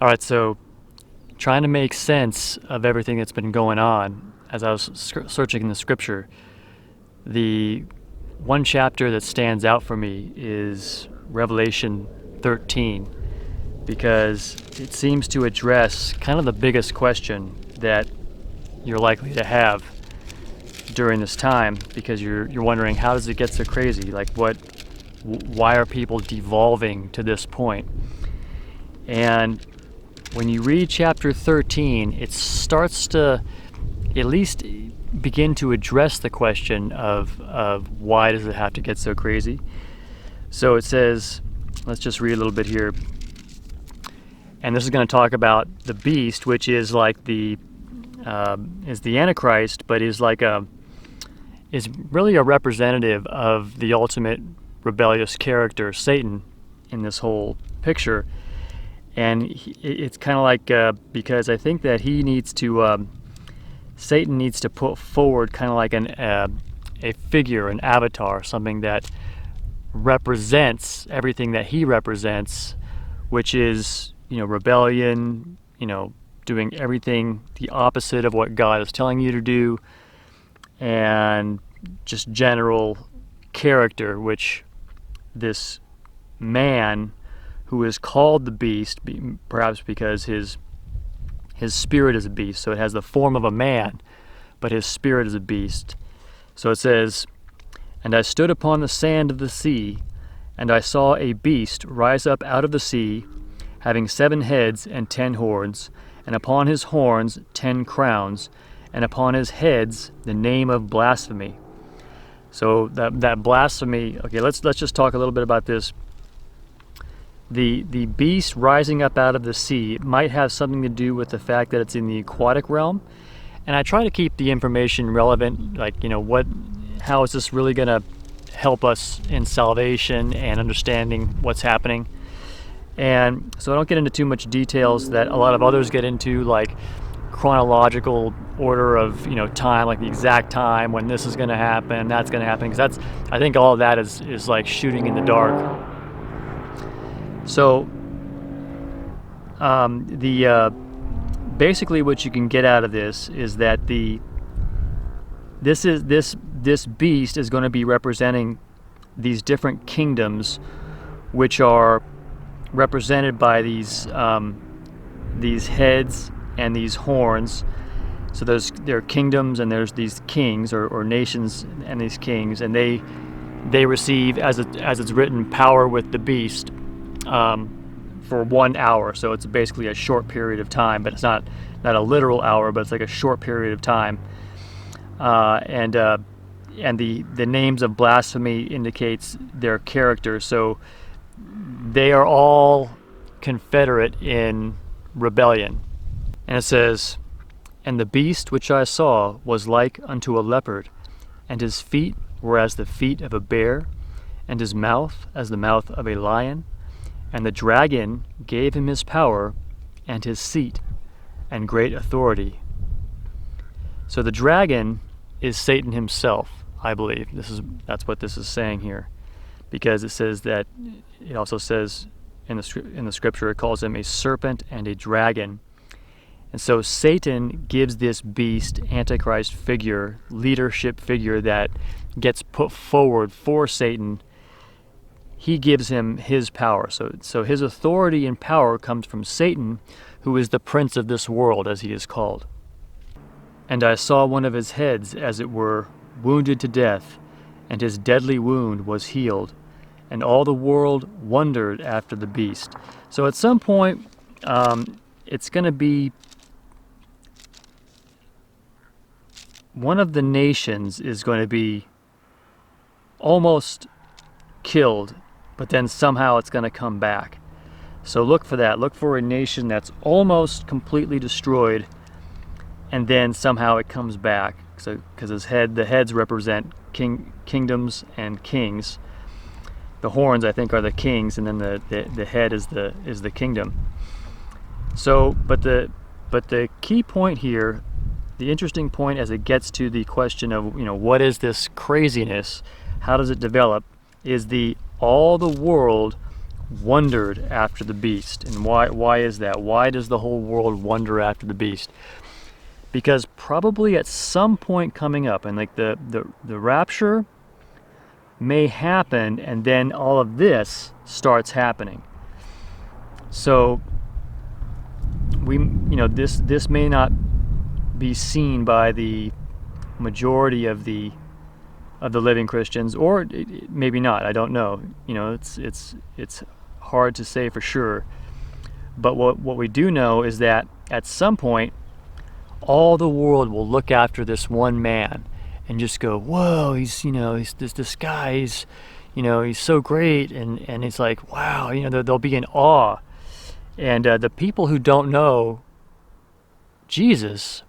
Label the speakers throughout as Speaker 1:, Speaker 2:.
Speaker 1: All right, so trying to make sense of everything that's been going on as I was searching in the scripture, the one chapter that stands out for me is Revelation 13, because it seems to address kind of the biggest question that you're likely to have during this time, because you're wondering, how does it get so crazy? Like, why are people devolving to this point? And when you read chapter 13, it starts to at least begin to address the question of why does it have to get so crazy. So it says, let's just read a little bit here. And this is going to talk about the beast, which is like the Antichrist, but is really a representative of the ultimate rebellious character, Satan, in this whole picture. And it's kind of like, because I think that Satan needs to put forward kind of like a figure, an avatar, something that represents everything that he represents, which is, rebellion, doing everything the opposite of what God is telling you to do, and just general character, which this man who is called the beast, perhaps because his spirit is a beast, so it has the form of a man, but his spirit is a beast. So it says, "And I stood upon the sand of the sea, and I saw a beast rise up out of the sea, having 7 heads and 10 horns, and upon his horns 10 crowns, and upon his heads the name of blasphemy." So that blasphemy, okay, let's just talk a little bit about this. The beast rising up out of the sea might have something to do with the fact that it's in the aquatic realm, and I try to keep the information relevant, like, how is this really going to help us in salvation and understanding what's happening. And so I don't get into too much details that a lot of others get into, like chronological order of time, like the exact time when this is going to happen, that's going to happen, because I think all of that is like shooting in the dark. So basically what you can get out of this is that this beast is going to be representing these different kingdoms, which are represented by these heads and these horns. So there are kingdoms, and there's these kings or nations and these kings, and they receive, as it's written, power with the beast for 1 hour. So it's basically a short period of time, but it's not a literal hour, but it's like a short period of time. And the names of blasphemy indicates their character. So they are all confederate in rebellion. And it says, "And the beast which I saw was like unto a leopard, and his feet were as the feet of a bear, and his mouth as the mouth of a lion. And the dragon gave him his power, and his seat, and great authority." So the dragon is Satan himself, I believe. That's what this is saying here, because it also says in the scripture, it calls him a serpent and a dragon. And so Satan gives this beast, Antichrist figure, leadership figure that gets put forward for Satan. He gives him his power. So his authority and power comes from Satan, who is the prince of this world, as he is called. "And I saw one of his heads, as it were, wounded to death, and his deadly wound was healed. And all the world wondered after the beast." So at some point, it's going to be one of the nations is going to be almost killed, but then somehow it's going to come back. So look for that. Look for a nation that's almost completely destroyed, and then somehow it comes back. So, because the heads represent kingdoms and kings. The horns, I think, are the kings, and then the head is the kingdom. So, but the key point here, the interesting point as it gets to the question of what is this craziness, how does it develop, is all the world wondered after the beast. And why is that? Why does the whole world wonder after the beast? Because probably at some point coming up, and like the rapture may happen, and then all of this starts happening. So this may not be seen by the majority of the living Christians, or maybe not. I don't know. It's hard to say for sure. But what we do know is that at some point, all the world will look after this one man and just go, whoa, he's this guy, he's so great, and it's like, wow, they'll be in awe. And the people who don't know Jesus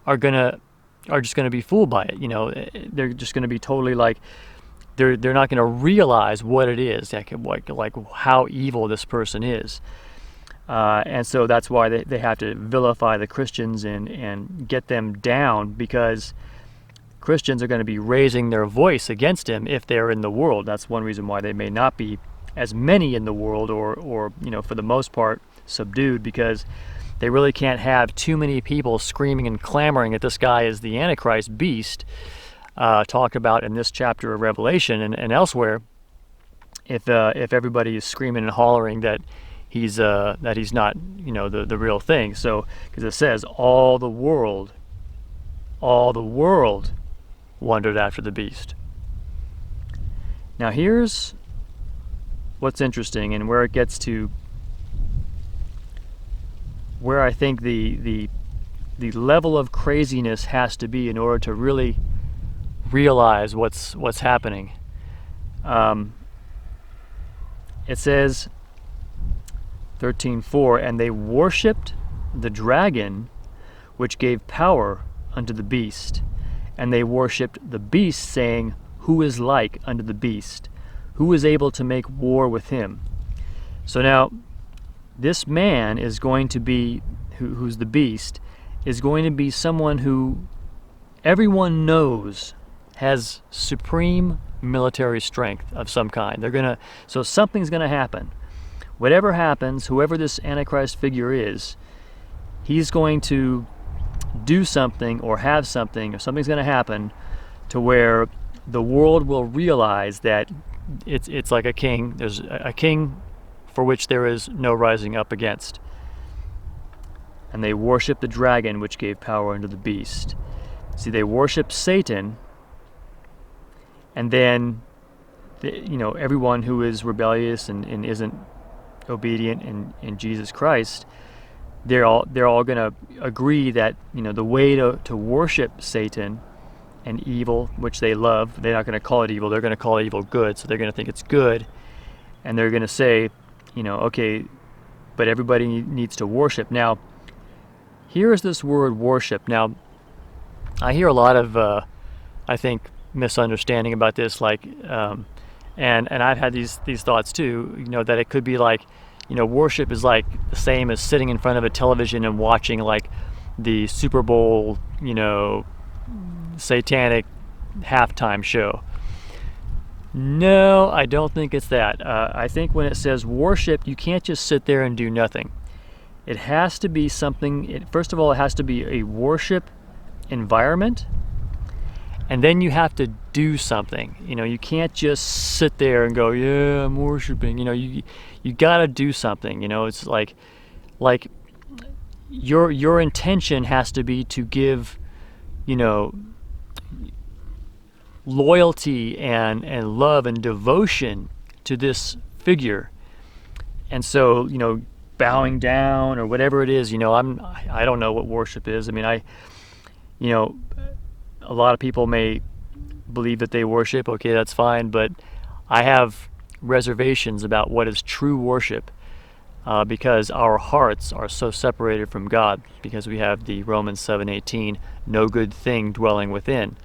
Speaker 1: are just gonna be fooled by it. They're just gonna be totally like, they're not gonna realize what it is, like how evil this person is. And so that's why they have to vilify the Christians and get them down, because Christians are going to be raising their voice against him if they're in the world. That's one reason why they may not be as many in the world, or for the most part subdued, because they really can't have too many people screaming and clamoring that this guy is the Antichrist beast, talked about in this chapter of Revelation and elsewhere. If everybody is screaming and hollering that he's not the real thing. So because it says all the world wondered after the beast. Now here's what's interesting, and where it gets to where I think the level of craziness has to be in order to really realize what's happening. It says 13:4, and they worshipped the dragon, which gave power unto the beast, and they worshipped the beast, saying, who is like unto the beast? Who is able to make war with him? So now, this man is going to be, who's the beast, is going to be someone who everyone knows has supreme military strength of some kind. So something's gonna happen. Whatever happens, whoever this Antichrist figure is, he's going to do something or have something, or something's going to happen to where the world will realize that it's like a king. There's a king for which there is no rising up against. And they worship the dragon, which gave power unto the beast. See, they worship Satan, and then everyone who is rebellious and isn't obedient in Jesus Christ, they're all going to agree that the way to worship Satan and evil, which they love, they're not going to call it evil, they're going to call evil good. So they're going to think it's good, and they're going to say, okay, but everybody needs to worship. Now, here is this word worship. Now, I hear a lot of I think misunderstanding about this, like and I've had these thoughts too, that it could be like, worship is like the same as sitting in front of a television and watching like the Super Bowl, satanic halftime show. No, I don't think it's that. I think when it says worship, you can't just sit there and do nothing. It has to be something, first of all, it has to be a worship environment, and then you have to do something. You can't just sit there and go, yeah, I'm worshiping. You gotta do something. It's like your intention has to be to give, loyalty and love and devotion to this figure. And so, bowing down or whatever it is, I don't know what worship is. I mean, a lot of people may believe that they worship. Okay, that's fine, but I have reservations about what is true worship, because our hearts are so separated from God, because we have the Romans 7:18, no good thing dwelling within.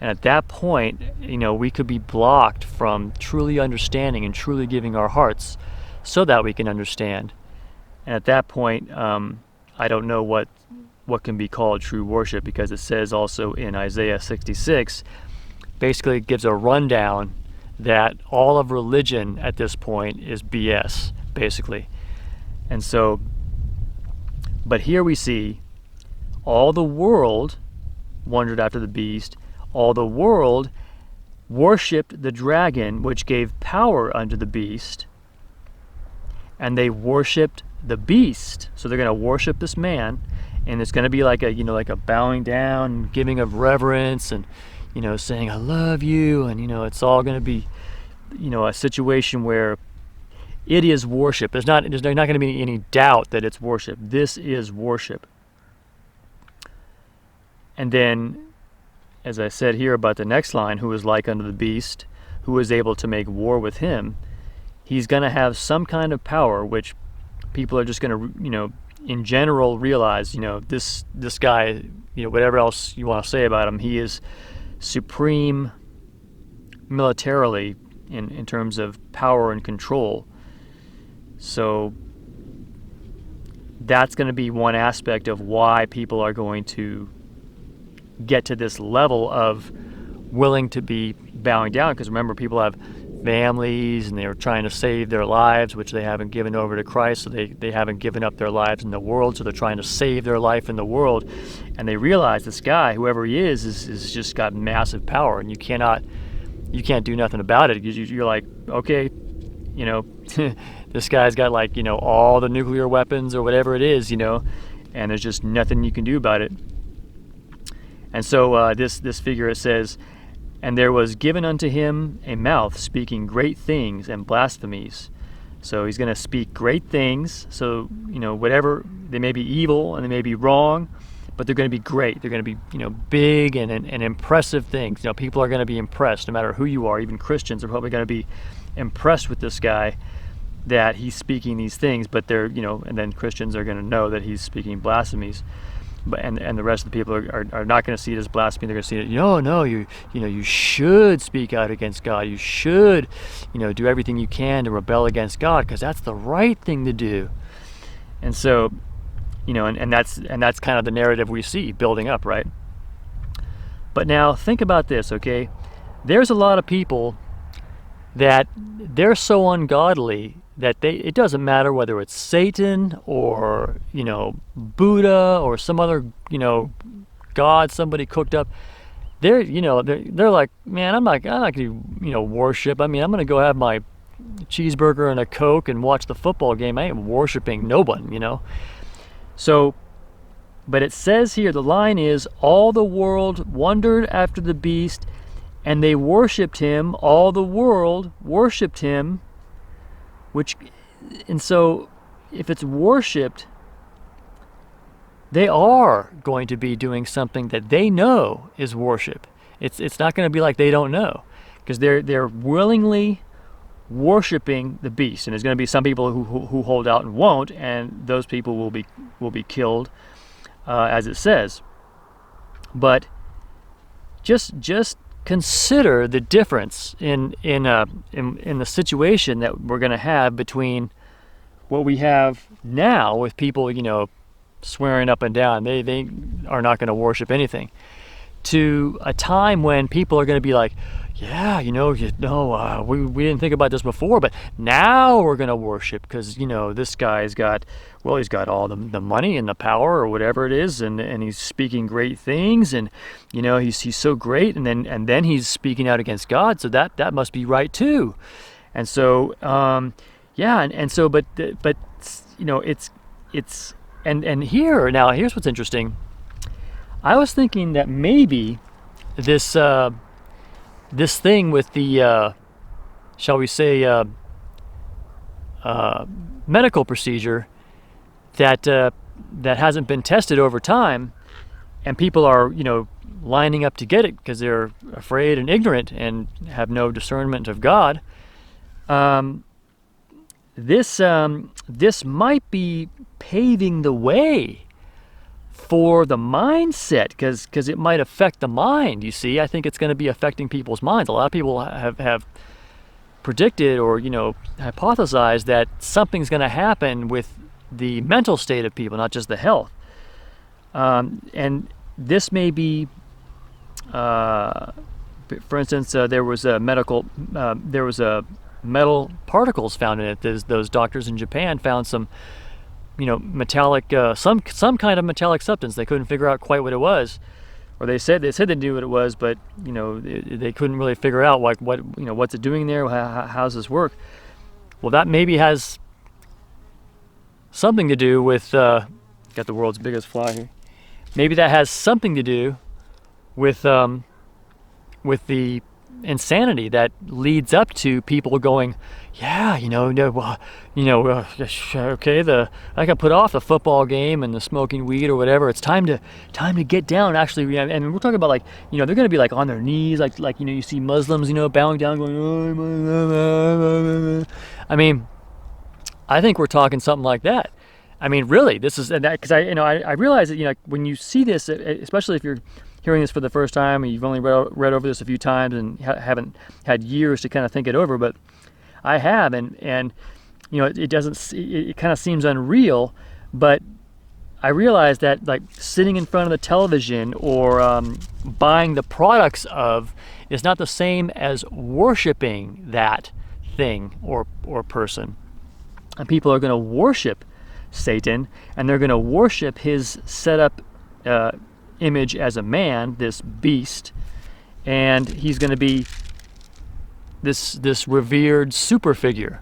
Speaker 1: And at that point, we could be blocked from truly understanding and truly giving our hearts so that we can understand. And at that point, I don't know what can be called true worship, because it says also in Isaiah 66, basically it gives a rundown that all of religion at this point is BS, basically. And so, but here we see all the world wondered after the beast, all the world worshipped the dragon, which gave power unto the beast, and they worshipped the beast. So they're going to worship this man, and it's going to be like a, like a bowing down, giving of reverence, and, saying, I love you, and, it's all going to be, a situation where it is worship. There's not going to be any doubt that it's worship. This is worship. And then, as I said here about the next line, who is like unto the beast, who is able to make war with him, he's going to have some kind of power, which people are just going to, in general realize, this guy, whatever else you want to say about him, he is supreme militarily in terms of power and control. So that's going to be one aspect of why people are going to get to this level of willing to be bowing down, because remember, people have families and they're trying to save their lives, which they haven't given over to Christ, so they haven't given up their lives in the world, so they're trying to save their life in the world, and they realize this guy, whoever he is just got massive power, and you can't do nothing about it. You're like, okay, this guy's got like, all the nuclear weapons or whatever it is, and there's just nothing you can do about it. And so this figure, it says, and there was given unto him a mouth speaking great things and blasphemies. So he's going to speak great things. So, whatever, they may be evil and they may be wrong, but they're going to be great. They're going to be, big and impressive things. People are going to be impressed, no matter who you are. Even Christians are probably going to be impressed with this guy, that he's speaking these things, but they're, and then Christians are going to know that he's speaking blasphemies. But and the rest of the people are not going to see it as blasphemy. They're going to see it, no, you should speak out against God. You should, do everything you can to rebel against God, because that's the right thing to do. And so, and that's kind of the narrative we see building up, right? But now think about this, okay? There's a lot of people that they're so ungodly that it doesn't matter whether it's Satan or, Buddha or some other, God somebody cooked up. They're like, man, I'm not going to, worship. I mean, I'm going to go have my cheeseburger and a Coke and watch the football game. I ain't worshiping no one, So, but it says here, the line is, all the world wondered after the beast, and they worshipped him. All the world worshipped him. And so if it's worshipped, they are going to be doing something that they know is worship. It's not going to be like they don't know, because they're willingly worshiping the beast. And there's going to be some people who hold out and won't, and those people will be killed, as it says. But just consider the difference in the situation that we're going to have between what we have now with people, swearing up and down they are not going to worship anything, to a time when people are going to be like, yeah, we didn't think about this before, but now we're going to worship because, this guy's got, he's got all the money and the power or whatever it is, and he's speaking great things, and, he's so great, and then he's speaking out against God, so that must be right too. And so, it's here's what's interesting. I was thinking that maybe this thing with the, shall we say, medical procedure that hasn't been tested over time, and people are, lining up to get it because they're afraid and ignorant and have no discernment of God. This might be paving the way for the mindset, because it might affect the mind. You see, I think it's going to be affecting people's minds. A lot of people have predicted or hypothesized that something's going to happen with the mental state of people, not just the health. And this may be For instance, there was a metal particles found in it. Those doctors in Japan found some, metallic, some kind of metallic substance. They couldn't figure out quite what it was, or they said they knew what it was, but they couldn't really figure out like what's it doing there. How does this work? Well, that maybe has something to do with. Got the world's biggest fly here. Maybe that has something to do with the insanity that leads up to people going, yeah, okay, I can put off the football game and the smoking weed or whatever. It's time to get down. Actually, and we're talking about like, they're going to be like on their knees, like you see Muslims, bowing down, going, oh. I mean, I think we're talking something like that. I mean, really, this is, and because I realize that when you see this, especially if you're hearing this for the first time and you've only read over this a few times and haven't had years to kind of think it over, but I have, and it kind of seems unreal, but I realize that like sitting in front of the television or buying the products of is not the same as worshiping that thing or person, and people are going to worship Satan, and they're going to worship his set up image as a man, this beast, and he's going to be this revered super figure.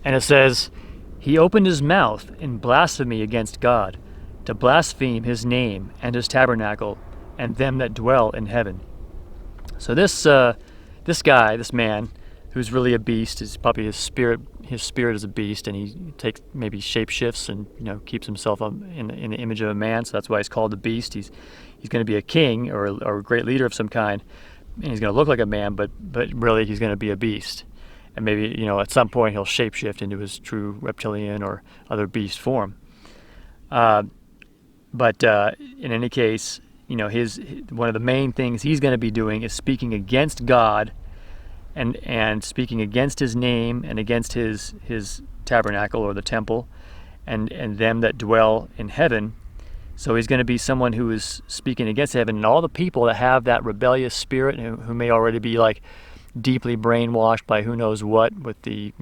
Speaker 1: And it says, he opened his mouth in blasphemy against God, to blaspheme his name and his tabernacle and them that dwell in heaven. So this man, who's really a beast, is probably his spirit is a beast, and he takes maybe shapeshifts and keeps himself in the image of a man, so that's why he's called the beast. He's going to be a king or a great leader of some kind, and he's going to look like a man, but really he's going to be a beast, and maybe at some point he'll shapeshift into his true reptilian or other beast form. But in any case, his one of the main things he's going to be doing is speaking against God. And speaking against his name and against his tabernacle or the temple and them that dwell in heaven. So he's going to be someone who is speaking against heaven, and all the people that have that rebellious spirit who may already be like deeply brainwashed by who knows what with the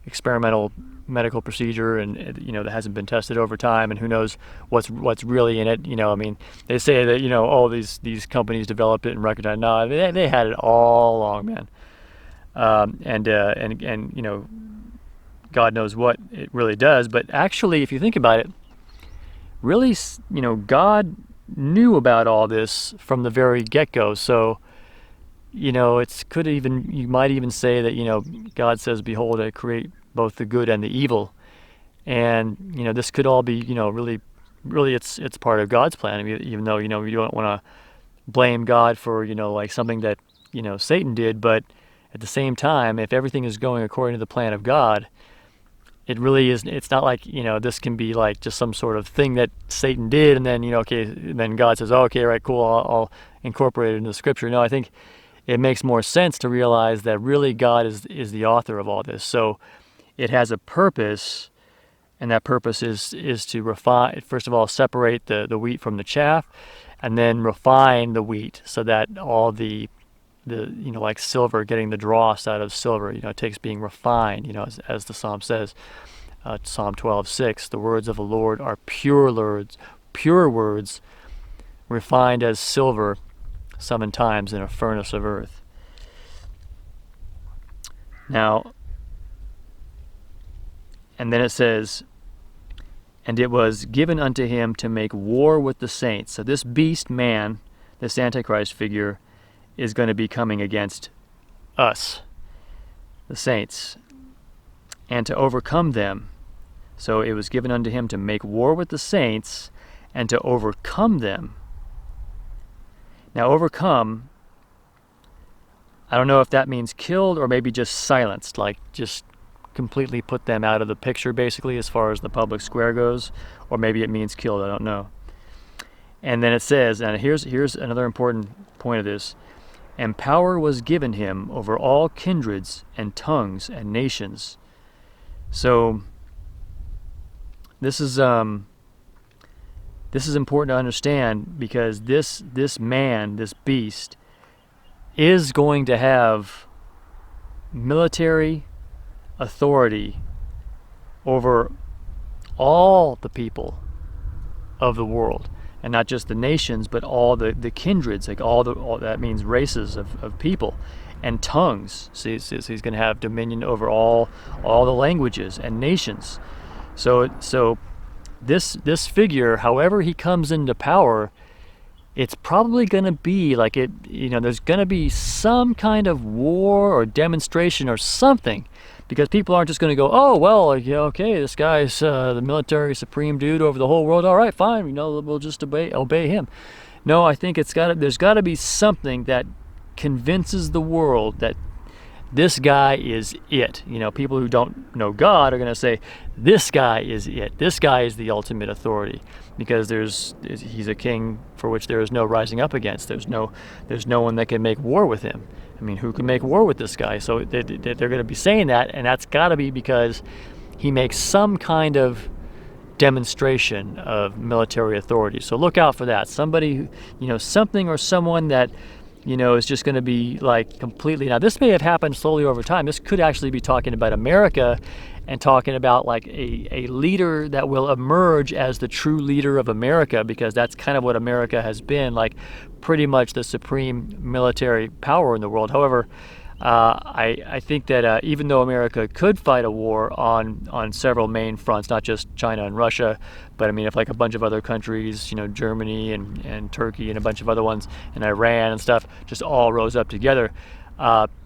Speaker 1: experimental medical procedure and that hasn't been tested over time, and who knows what's really in it. I mean, they say that these companies developed it in record time. No, they had it all along, man. And God knows what it really does. But actually, if you think about it, really, God knew about all this from the very get-go. So you might even say that God says, "Behold, I create both the good and the evil," and this could all be really it's part of God's plan. I mean, even though you don't want to blame God for like something that Satan did, but at the same time, if everything is going according to the plan of God, it really is. It's not like this can be like just some sort of thing that Satan did, and then then God says, "Oh, okay, right, cool, I'll incorporate it into the Scripture." No, I think it makes more sense to realize that really God is the author of all this. So it has a purpose, and that purpose is to refine, first of all, separate the wheat from the chaff, and then refine the wheat so that all the like silver, getting the dross out of silver, it takes being refined, as the Psalm says, Psalm 12:6, the words of the Lord are pure words, refined as silver 7 times in a furnace of earth. Now, and then it says, and it was given unto him to make war with the saints. So this beast man, this Antichrist figure, is going to be coming against us, the saints, and to overcome them. So it was given unto him to make war with the saints and to overcome them. Now, overcome, I don't know if that means killed or maybe just silenced, like just completely put them out of the picture, basically, as far as the public square goes, or maybe it means killed, I don't know. And then it says, and here's another important point of this, and power was given him over all kindreds and tongues and nations. So this is This is important to understand, because this man, this beast, is going to have military authority over all the people of the world, and not just the nations, but all the kindreds, like all that means races of people, and tongues. So he's going to have dominion over all the languages and nations. So this figure, however he comes into power, it's probably going to be like it. There's going to be some kind of war or demonstration or something, because people aren't just going to go, oh well, okay, this guy's the military supreme dude over the whole world. All right, fine, we'll just obey him. No, I think there's got to be something that convinces the world that this guy is it. People who don't know God are going to say, this guy is it. This guy is the ultimate authority, because he's a king for which there is no rising up against. There's no one that can make war with him. I mean, who can make war with this guy? So they're going to be saying that, and that's got to be because he makes some kind of demonstration of military authority. So look out for that. Somebody, something or someone that is just going to be like completely. Now, this may have happened slowly over time. This could actually be talking about America, and talking about like a leader that will emerge as the true leader of America, because that's kind of what America has been, like pretty much the supreme military power in the world. However, I think that even though America could fight a war on several main fronts, not just China and Russia, but I mean, if like a bunch of other countries, Germany and Turkey and a bunch of other ones, and Iran and stuff, just all rose up together,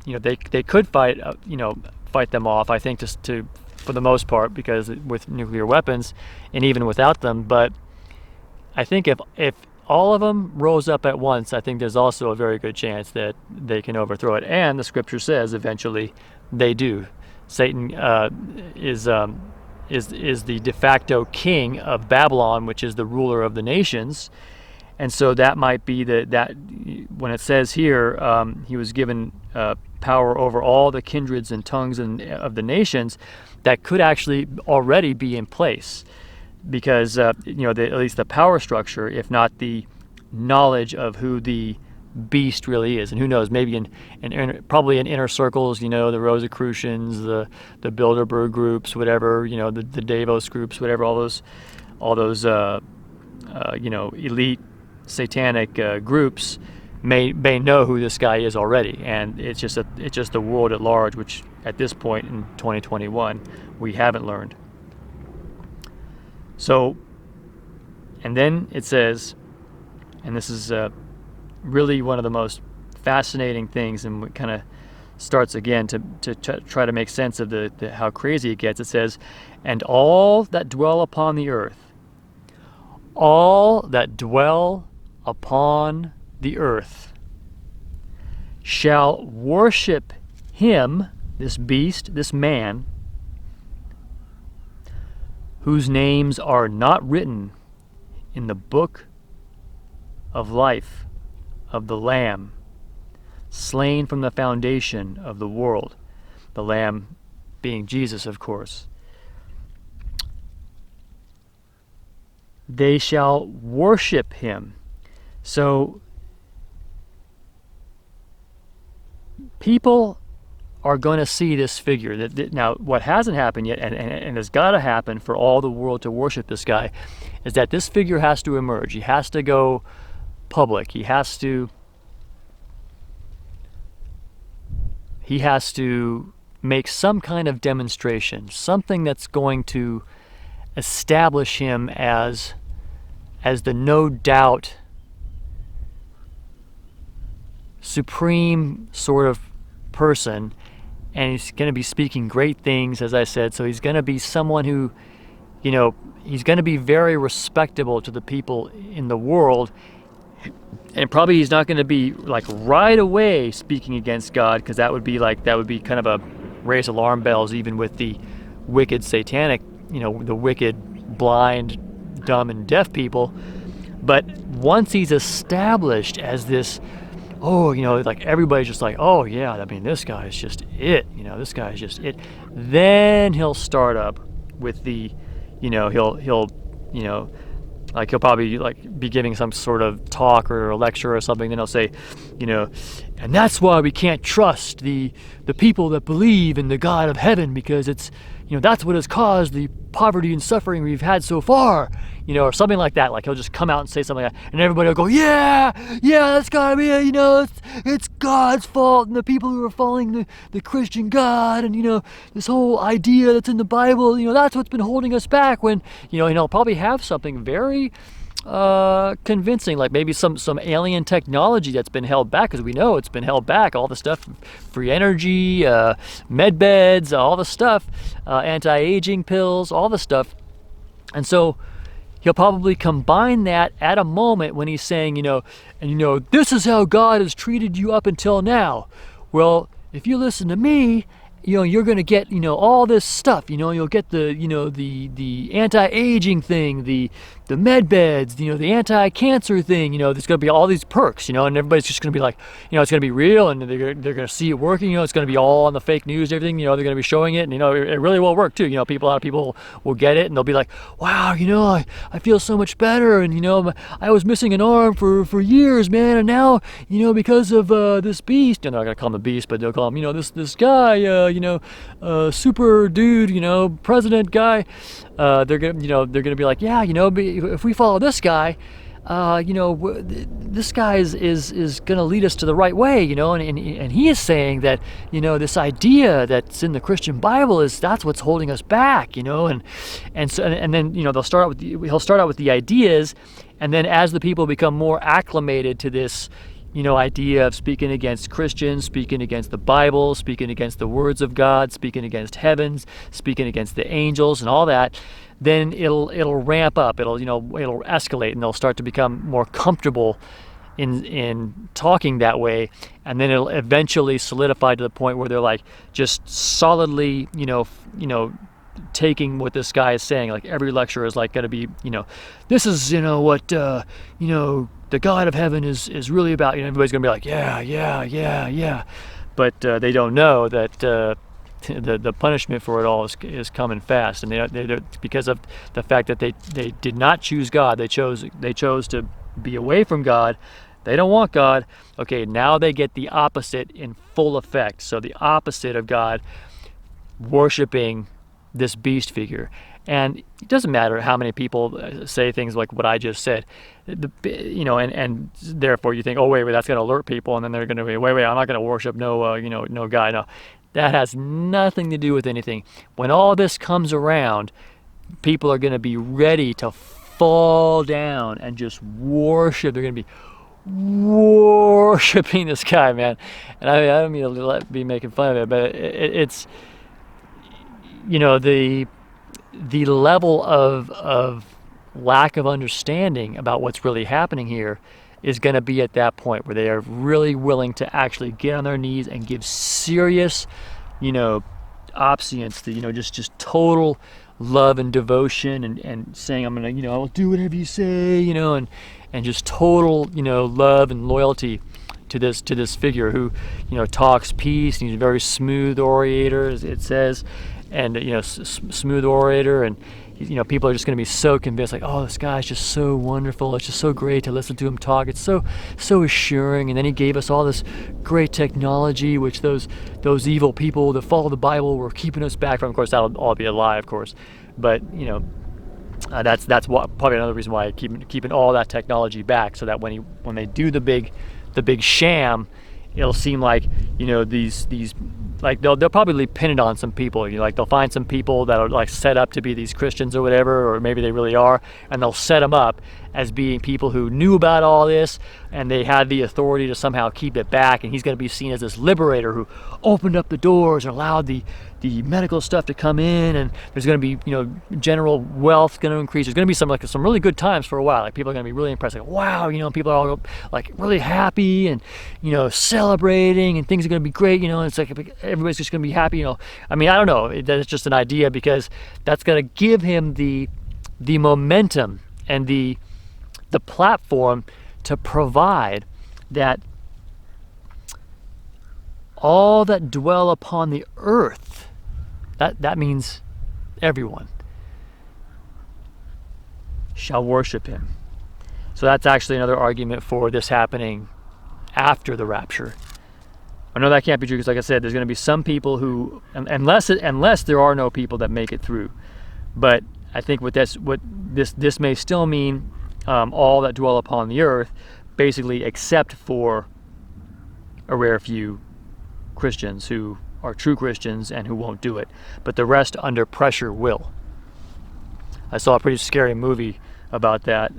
Speaker 1: they could fight them off, I think, just for the most part, because with nuclear weapons and even without them. But I think if all of them rose up at once, I think there's also a very good chance that they can overthrow it. And the scripture says eventually they do. Satan is the de facto king of Babylon, which is the ruler of the nations. And so that might be that when it says here, he was given power over all the kindreds and tongues of the nations, that could actually already be in place, because at least the power structure, if not the knowledge of who the beast really is. And who knows, maybe probably in inner circles, the Rosicrucians, the Bilderberg groups, whatever, the Davos groups, whatever, all those elite satanic groups may know who this guy is already. And it's just the world at large, which at this point in 2021 we haven't learned. So, and then it says, and this is really one of the most fascinating things, and it kind of starts again to try to make sense of how crazy it gets. It says, and all that dwell upon the earth, shall worship him, this beast, this man, whose names are not written in the book of life of the Lamb, slain from the foundation of the world. The Lamb being Jesus, of course. They shall worship him. So people are going to see this figure. Now, what hasn't happened yet, and has got to happen for all the world to worship this guy, is that this figure has to emerge. He has to go public. He has to make some kind of demonstration, something that's going to establish him as the no doubt supreme sort of person. And he's going to be speaking great things, as I said. So he's going to be someone who, he's going to be very respectable to the people in the world. And probably he's not going to be like right away speaking against God, because that would be kind of a raise alarm bells, even with the wicked satanic, the wicked, blind, dumb, and deaf people. But once he's established as this, like everybody's just like, oh yeah, I mean, this guy is just it, this guy is just it. Then he'll start up with the, he'll Like he'll probably like be giving some sort of talk or a lecture or something. Then he'll say, you know, and that's why we can't trust the people that believe in the God of heaven, because it's, you know, that's what has caused the poverty and suffering we've had so far, you know, or something like that. Like he'll just come out and say something like that, and everybody will go, yeah, that's gotta be it, you know, it's God's fault, and the people who are following the Christian God, and, you know, this whole idea that's in the Bible, you know, that's what's been holding us back. When, you know, and he'll probably have something very convincing, like maybe some alien technology that's been held back, because we know it's been held back, all the stuff, free energy, med beds, all the stuff, anti-aging pills, all the stuff. And so he'll probably combine that at a moment when he's saying, you know, and, you know, this is how God has treated you up until now. Well, if you listen to me, you know, you're going to get, you know, all this stuff, you know, you'll get the, you know, the anti-aging thing, the med beds, you know, the anti-cancer thing, you know, there's going to be all these perks, you know, and everybody's just going to be like, you know, it's going to be real, and they're going to see it working, you know, it's going to be all on the fake news, everything, you know, they're going to be showing it, and, you know, it really will work too, you know, a lot of people will get it, and they'll be like, wow, you know, I feel so much better, and, you know, I was missing an arm for years, man, and now, you know, because of this beast, and they're not going to call him a beast, but they'll call him, you know, this guy, you know, super dude, you know, president guy, they're gonna be like, yeah, you know, if we follow this guy, you know, this guy is gonna lead us to the right way, you know, and he is saying that, you know, this idea that's in the Christian Bible that's what's holding us back, you know, and then, you know, he'll start out with the ideas, and then as the people become more acclimated to this, you know, idea of speaking against Christians, speaking against the Bible, speaking against the words of God, speaking against heavens, speaking against the angels and all that, then it'll ramp up. It'll escalate, and they'll start to become more comfortable in talking that way, and then it'll eventually solidify to the point where they're like just solidly, you know, taking what this guy is saying. Like every lecture is like going to be, you know, this is, you know, what, you know, the God of heaven is really about. You know, everybody's going to be like, yeah. But they don't know that the punishment for it all is coming fast. And they're because of the fact that they did not choose God. They chose to be away from God. They don't want God. Okay, now they get the opposite in full effect. So the opposite of God, worshiping this beast figure. And it doesn't matter how many people say things like what I just said, you know, and therefore you think, oh wait, that's going to alert people, and then they're going to be, wait, I'm not going to worship no guy. No, that has nothing to do with anything. When all this comes around, people are going to be ready to fall down and just worship. They're going to be worshiping this guy, man. And I don't mean to be making fun of it, but it's, you know, the level of lack of understanding about what's really happening here is going to be at that point where they are really willing to actually get on their knees and give serious, you know, obedience to, you know, just total love and devotion, and saying, I'm gonna, you know, I'll do whatever you say, you know, and just total, you know, love and loyalty to this figure who, you know, talks peace, and he's a very smooth orator, as it says, and, you know, smooth orator, and, you know, people are just going to be so convinced, like, oh, this guy's just so wonderful, it's just so great to listen to him talk, it's so assuring. And then he gave us all this great technology, which those evil people that follow the Bible were keeping us back from. Of course, that'll all be a lie, of course, but, you know, that's probably another reason why I keeping all that technology back, so that when they do the big sham, it'll seem like, you know, these like they'll probably pin it on some people. You know, like they'll find some people that are like set up to be these Christians or whatever, or maybe they really are, and they'll set them up as being people who knew about all this, and they had the authority to somehow keep it back. And he's going to be seen as this liberator who opened up the doors and allowed the medical stuff to come in, and there's going to be, you know, general wealth going to increase. There's going to be some really good times for a while. Like people are going to be really impressed. Like, wow, you know, people are all like really happy and, you know, celebrating, and things are going to be great. You know, and it's like everybody's just going to be happy. You know, I mean, I don't know. That's just an idea, because that's going to give him the momentum and the platform to provide that all that dwell upon the earth, that means everyone, shall worship him. So that's actually another argument for this happening after the rapture. I know that can't be true because, like I said, there's going to be some people who, unless there are no people that make it through. But I think what this may still mean, all that dwell upon the earth, basically, except for a rare few Christians who are true Christians and who won't do it. But the rest, under pressure, will. I saw a pretty scary movie about that,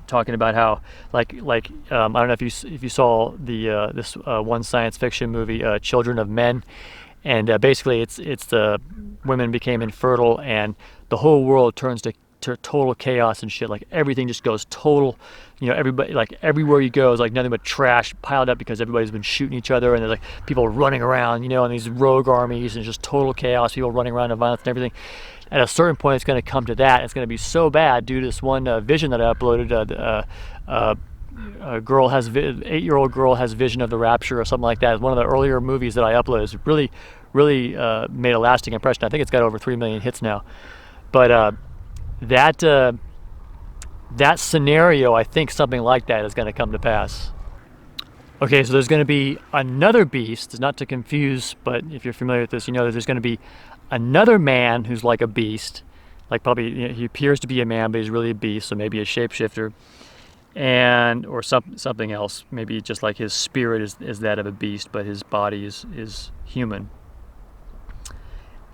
Speaker 1: talking about how, I don't know if you saw the this one science fiction movie, Children of Men, and basically it's the women became infertile and the whole world turns to total chaos and shit. Like everything just goes total, everybody, like everywhere you go is like nothing but trash piled up because everybody's been shooting each other and there's like people running around, and these rogue armies and it's just total chaos, people running around in violence and everything. At a certain point, it's going to come to that. It's going to be so bad due to this one vision that I uploaded. A girl has 8-year-old girl has vision of the rapture or something like that. It's one of the earlier movies that I uploaded. It's really made a lasting impression. I think it's got over 3 million hits now. But that scenario, I think something like that is going to come to pass. Okay, so there's going to be another beast. Not to confuse, but if you're familiar with this, you know that there's going to be another man who's like a beast, like probably he appears to be a man, but he's really a beast, so maybe a shapeshifter, or something else. Maybe just like his spirit is that of a beast, but his body is human.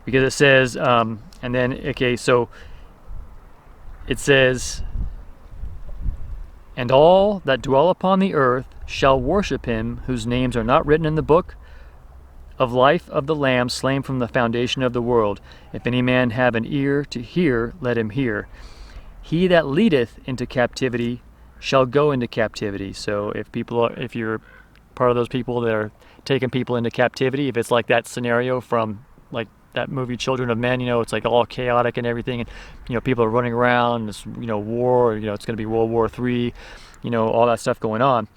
Speaker 1: Because it says, and then okay, so it says, and all that dwell upon the earth shall worship him, whose names are not written in the book of life of the Lamb slain from the foundation of the world. If any man have an ear to hear, let him hear. He that leadeth into captivity shall go into captivity. So if you're part of those people that are taking people into captivity, if it's like that scenario from like that movie Children of Men, it's like all chaotic and everything, and people are running around, it's war, it's going to be World War III, all that stuff going on.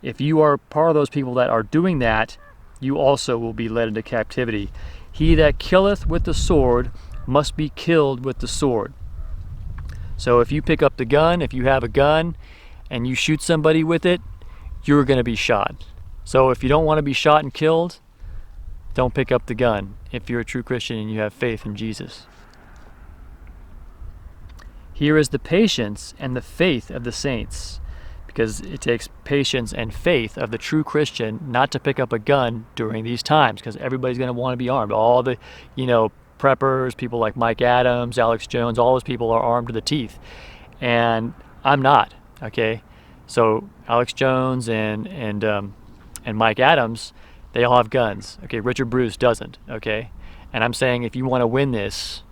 Speaker 1: If you are part of those people that are doing that, you also will be led into captivity. He that killeth with the sword must be killed with the sword. So if you pick up the gun, if you have a gun and you shoot somebody with it, you're going to be shot. So if you don't want to be shot and killed, don't pick up the gun if you're a true Christian and you have faith in Jesus. Here is the patience and the faith of the saints, because it takes patience and faith of the true Christian not to pick up a gun during these times, because everybody's going to want to be armed. All the, preppers, people like Mike Adams, Alex Jones, all those people are armed to the teeth. And I'm not, okay? So Alex Jones and Mike Adams, they all have guns. Okay, Richard Bruce doesn't, okay? And I'm saying if you want to win this,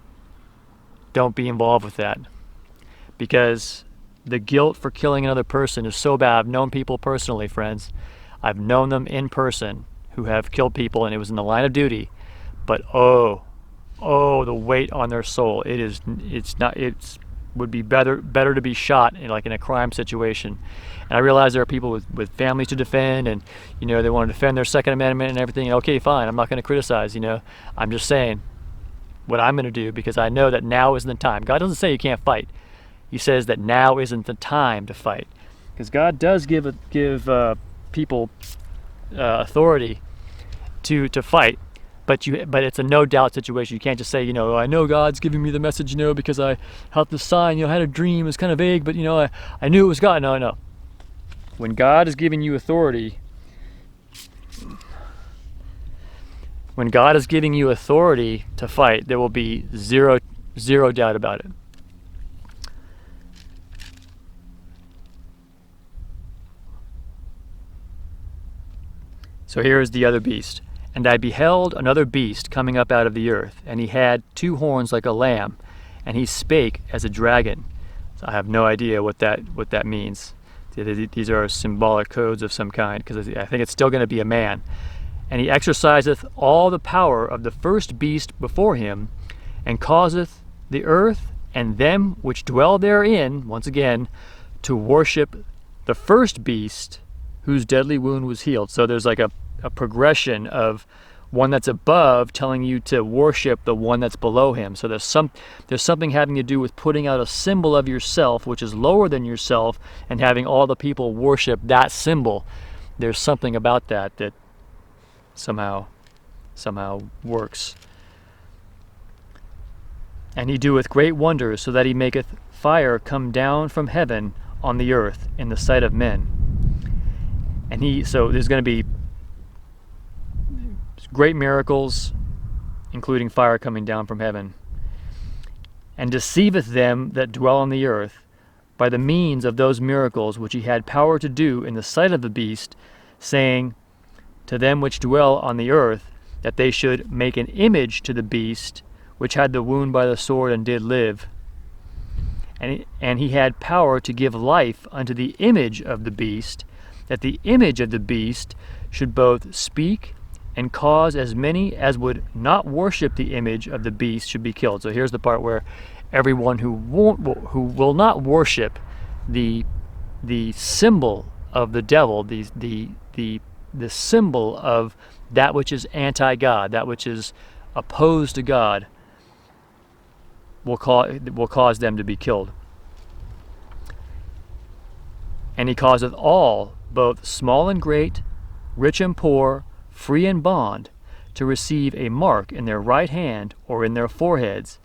Speaker 1: don't be involved with that. Because the guilt for killing another person is so bad. I've known people personally, friends. I've known them in person who have killed people and it was in the line of duty. But oh, the weight on their soul. It would be better to be shot in a crime situation. And I realize there are people with families to defend, and they want to defend their Second Amendment and everything. Okay, fine. I'm not going to criticize. I'm just saying what I'm going to do, because I know that now isn't the time. God doesn't say you can't fight. He says that now isn't the time to fight, because God does give people authority to fight, but it's a no doubt situation. You can't just say, I know God's giving me the message, because I had this sign, I had a dream, it's kind of vague, but I knew it was God. No. When God is giving you authority, to fight, there will be zero doubt about it. So here is the other beast. And I beheld another beast coming up out of the earth, and he had 2 horns like a lamb, and he spake as a dragon. So I have no idea what that means. These are symbolic codes of some kind, because I think it's still going to be a man. And he exerciseth all the power of the first beast before him, and causeth the earth and them which dwell therein, once again, to worship the first beast whose deadly wound was healed. So there's like a progression of one that's above telling you to worship the one that's below him. So there's something having to do with putting out a symbol of yourself, which is lower than yourself, and having all the people worship that symbol. There's something about that that somehow works. And he doeth great wonders, so that he maketh fire come down from heaven on the earth in the sight of men. And so there's going to be great miracles, including fire coming down from heaven. And deceiveth them that dwell on the earth by the means of those miracles which he had power to do in the sight of the beast, saying to them which dwell on the earth, that they should make an image to the beast, which had the wound by the sword and did live. And he had power to give life unto the image of the beast, that the image of the beast should both speak and cause as many as would not worship the image of the beast should be killed. So here's the part where everyone who will not worship the symbol of the devil, the symbol of that which is anti-God, that which is opposed to God, will cause them to be killed. And he causeth all, both small and great, rich and poor, free and bond, to receive a mark in their right hand or in their foreheads,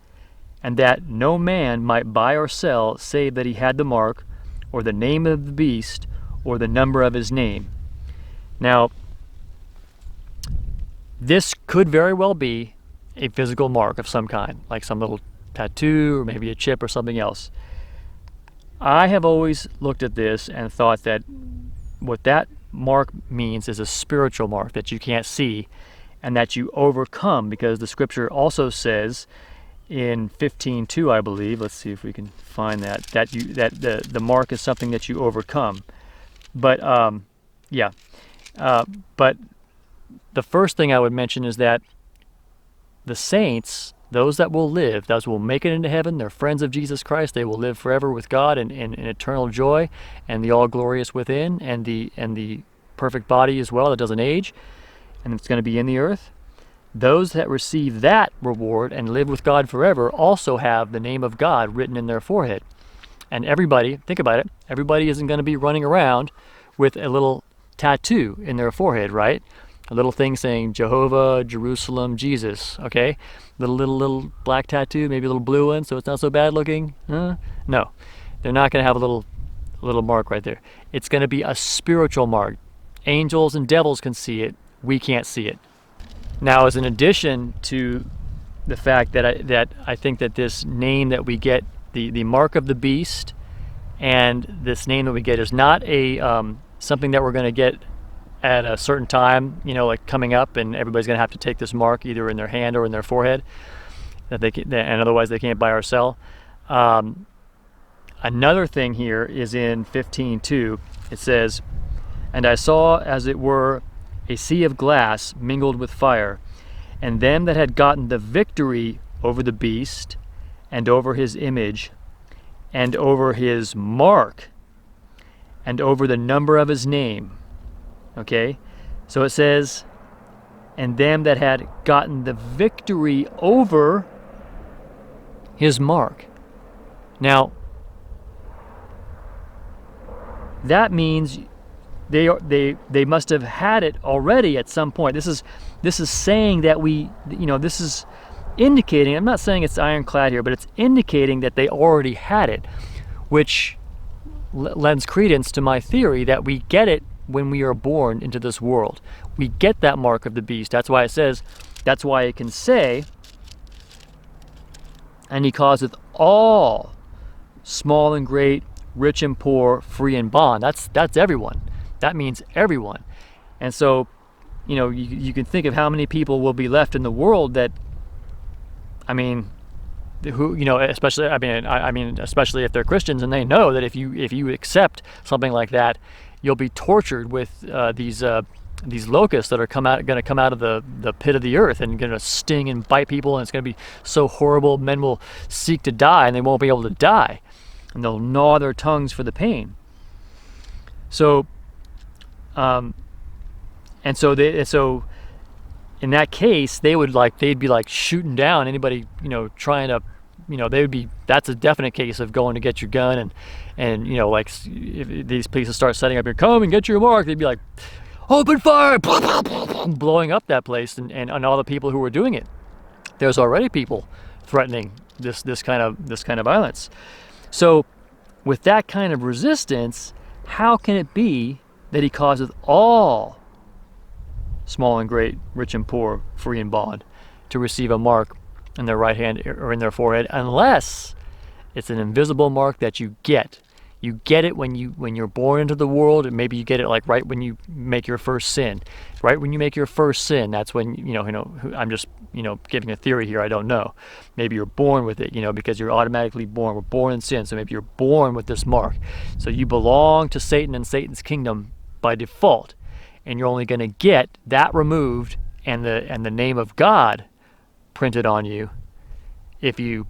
Speaker 1: and that no man might buy or sell save that he had the mark, or the name of the beast, or the number of his name. Now, this could very well be a physical mark of some kind, like some little tattoo or maybe a chip or something else. I have always looked at this and thought that what that mark means is a spiritual mark that you can't see and that you overcome, because the scripture also says in 15:2, I believe, let's see if we can find that the mark is something that you overcome. But but the first thing I would mention is that the saints, those that will live, those will make it into heaven, they're friends of Jesus Christ, they will live forever with God in eternal joy and the all glorious within, and the perfect body as well that doesn't age, and it's going to be in the earth. Those that receive that reward and live with God forever also have the name of God written in their forehead. And everybody, think about it, everybody isn't going to be running around with a little tattoo in their forehead, right? A little thing saying Jehovah, Jerusalem, Jesus, okay? Little black tattoo, maybe a little blue one, so it's not so bad looking. No, they're not going to have a little mark right there. It's going to be a spiritual mark. Angels and devils can see it. We can't see it. Now, as an addition to the fact that I think that this name that we get, the mark of the beast, and this name that we get is not a something that we're going to get at a certain time, like coming up, and everybody's going to have to take this mark either in their hand or in their forehead, and otherwise they can't buy or sell. Another thing here is in 15:2. It says, "And I saw as it were a sea of glass mingled with fire, and them that had gotten the victory over the beast, and over his image, and over his mark, and over the number of his name." Okay, so it says, and them that had gotten the victory over his mark. Now, that means they must have had it already at some point. This is saying that this is indicating, I'm not saying it's ironclad here, but it's indicating that they already had it, which lends credence to my theory that we get it when we are born into this world. We get that mark of the beast. That's why it can say, "And he causeth all, small and great, rich and poor, free and bond." That's everyone. That means everyone. And so, you can think of how many people will be left in the world that, especially, especially if they're Christians and they know that if you accept something like that, you'll be tortured with these locusts that are going to come out of the pit of the earth and going to sting and bite people, and it's going to be so horrible. Men will seek to die and they won't be able to die, and they'll gnaw their tongues for the pain. So, in that case, they'd be like shooting down anybody, trying to, that's a definite case of going to get your gun, and like if these places start setting up here, come and get your mark, they'd be like, open fire, blowing up that place, and all the people who were doing it. There's already people threatening this kind of violence. So with that kind of resistance, how can it be that he causeth all, small and great, rich and poor, free and bond, to receive a mark in their right hand or in their forehead, unless it's an invisible mark that you get? You get it when you're born into the world, and maybe you get it like right when you make your first sin. Right when you make your first sin, that's when I'm just giving a theory here. I don't know. Maybe you're born with it, because you're automatically born. We're born in sin, so maybe you're born with this mark. So you belong to Satan and Satan's kingdom by default, and you're only going to get that removed and the name of God printed on you if you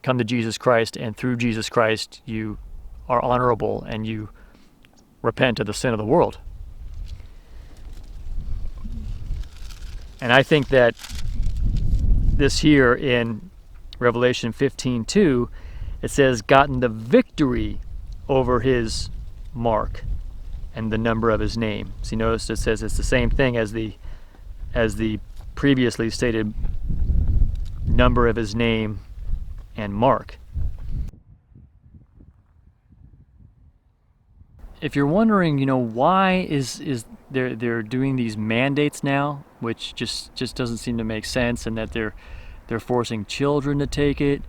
Speaker 1: come to Jesus Christ, and through Jesus Christ you are honorable and you repent of the sin of the world. And I think that this here in Revelation 15:2, it says, gotten the victory over his mark and the number of his name. So you notice it says it's the same thing as the previously stated number of his name and mark. If you're wondering, why is they're doing these mandates now, which just doesn't seem to make sense, and that they're forcing children to take it,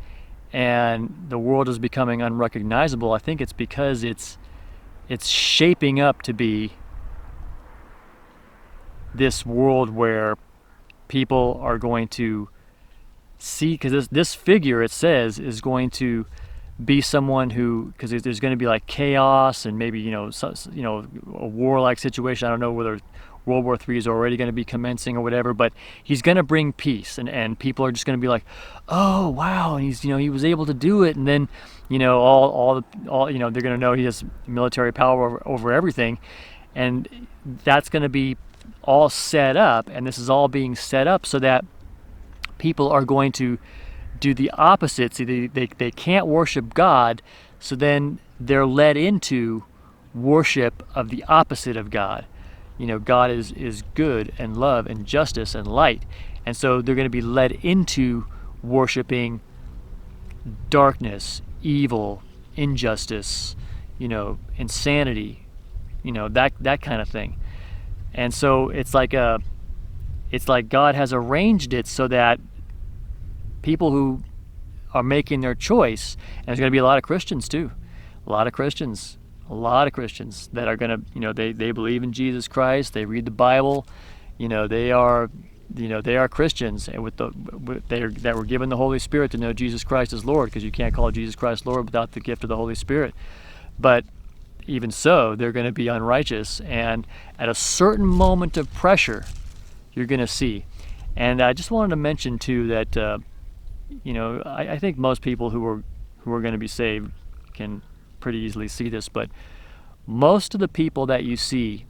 Speaker 1: and the world is becoming unrecognizable, I think it's because it's shaping up to be this world where people are going to see, because this figure, it says, is going to be someone who, because there's going to be like chaos and maybe a warlike situation. I don't know whether World War III is already going to be commencing or whatever, but he's going to bring peace, and people are just going to be like, oh wow, and he's he was able to do it, and then all they're going to know he has military power over everything, and that's going to be all set up, and this is all being set up so that people are going to do the opposite. See, they can't worship God, so then they're led into worship of the opposite of God. God is good and love and justice and light, and so they're going to be led into worshiping darkness, evil, injustice, insanity, that kind of thing. And so it's like God has arranged it so that people who are making their choice, and there's going to be a lot of Christians too, a lot of Christians that are going to, they believe in Jesus Christ, they read the Bible, they are Christians, and that were given the Holy Spirit to know Jesus Christ as Lord, because you can't call Jesus Christ Lord without the gift of the Holy Spirit. But even so, they're going to be unrighteous, and at a certain moment of pressure, you're going to see. And I just wanted to mention too that I think most people who are going to be saved can pretty easily see this, but most of the people that you see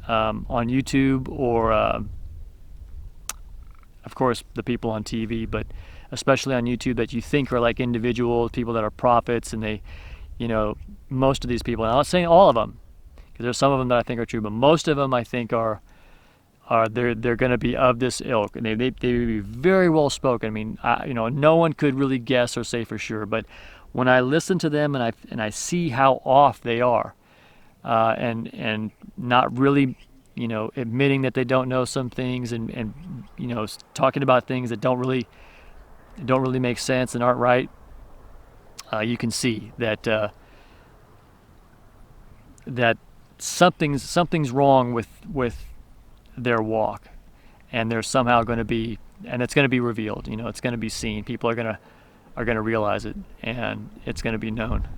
Speaker 1: on YouTube, or of course the people on TV, but especially on YouTube, that you think are like individuals, people that are prophets, and they, most of these people, and I'm not saying all of them, because there's some of them that I think are true, but most of them I think are they're going to be of this ilk, and they would be very well spoken. I mean, no one could really guess or say for sure, but when I listen to them and I see how off they are, and not really, admitting that they don't know some things, and talking about things that don't really make sense and aren't right, you can see that that something's wrong with their walk, and there's somehow going to be, and it's going to be revealed. It's going to be seen. People are going to realize it, and it's going to be known.